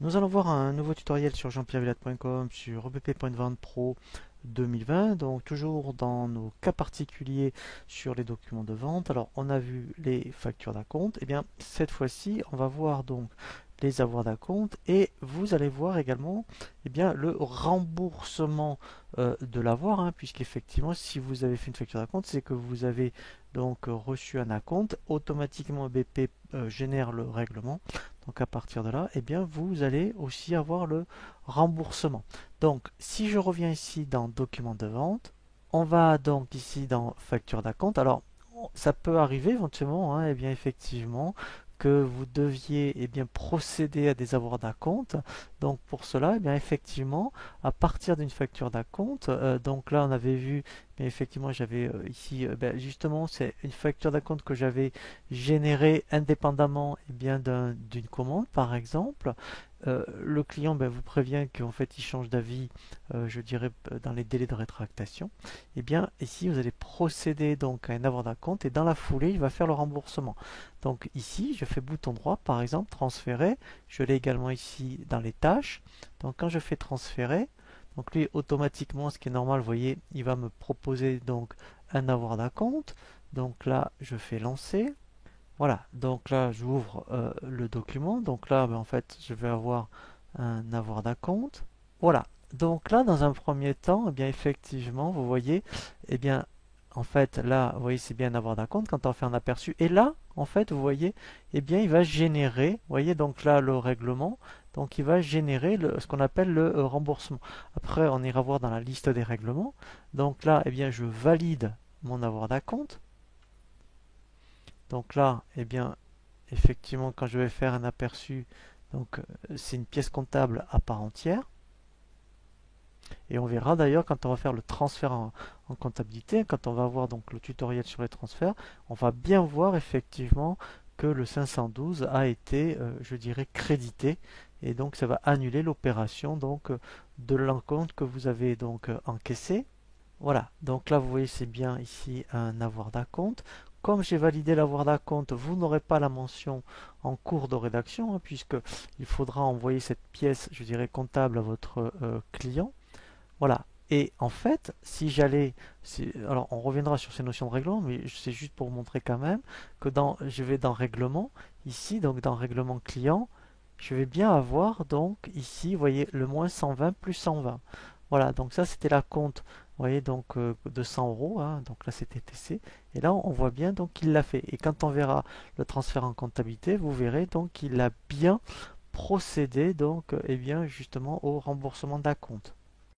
Nous allons voir un nouveau tutoriel sur jean-pierre-villade.com sur EBP.vente Pro 2020, donc toujours dans nos cas particuliers sur les documents de vente. Alors on a vu les factures d'acompte, et bien cette fois-ci on va voir donc les avoirs d'acompte et vous allez voir également bien le remboursement de l'avoir, puisqu'effectivement si vous avez fait une facture d'acompte c'est que vous avez donc reçu un acompte, automatiquement EBP génère le règlement. Donc à partir de là, eh bien, vous allez aussi avoir le remboursement. Donc si je reviens ici dans document de vente, on va donc ici dans facture d'acompte. Alors ça peut arriver éventuellement, eh bien effectivement, que vous deviez procéder à des avoirs d'acompte. Donc pour cela, bien effectivement, à partir d'une facture d'acompte, donc là on avait vu, mais effectivement j'avais ici, justement c'est une facture d'acompte que j'avais générée indépendamment d'une commande par exemple. Le client vous prévient qu'en fait il change d'avis, je dirais dans les délais de rétractation. Et bien ici vous allez procéder donc à un avoir d'acompte et dans la foulée il va faire le remboursement. Donc ici je fais bouton droit par exemple transférer, je l'ai également ici dans les tâches. Donc quand je fais transférer, donc lui automatiquement ce qui est normal, vous voyez, il va me proposer donc un avoir d'acompte. Donc là je fais lancer. Voilà, donc là j'ouvre le document, donc là en fait je vais avoir un avoir d'acompte. Voilà, donc là dans un premier temps, bien effectivement, vous voyez, eh bien en fait là, vous voyez c'est bien un avoir d'acompte quand on fait un aperçu. Et là, en fait, vous voyez, eh bien il va générer, vous voyez donc là le règlement, donc il va générer ce qu'on appelle le remboursement. Après on ira voir dans la liste des règlements. Donc là, eh bien je valide mon avoir d'acompte. Donc là, eh bien effectivement, quand je vais faire un aperçu, donc c'est une pièce comptable à part entière. Et on verra d'ailleurs quand on va faire le transfert en comptabilité, quand on va voir donc le tutoriel sur les transferts, on va bien voir effectivement que le 512 a été, je dirais, crédité. Et donc ça va annuler l'opération donc de l'encompte que vous avez donc encaissé. Voilà, donc là vous voyez c'est bien ici un avoir d'acompte. Comme j'ai validé l'avoir d'acompte, vous n'aurez pas la mention en cours de rédaction, puisque il faudra envoyer cette pièce, je dirais, comptable à votre client. Voilà. Et en fait, si j'allais, alors on reviendra sur ces notions de règlement, mais c'est juste pour vous montrer quand même que je vais dans règlement, ici, donc dans règlement client, je vais bien avoir donc ici, vous voyez, le moins 120 plus 120. Voilà, donc ça c'était la compte, vous voyez, donc de 100 euros, donc là c'était TC, et là on voit bien donc qu'il l'a fait. Et quand on verra le transfert en comptabilité, vous verrez donc qu'il a bien procédé donc, justement au remboursement d'acompte.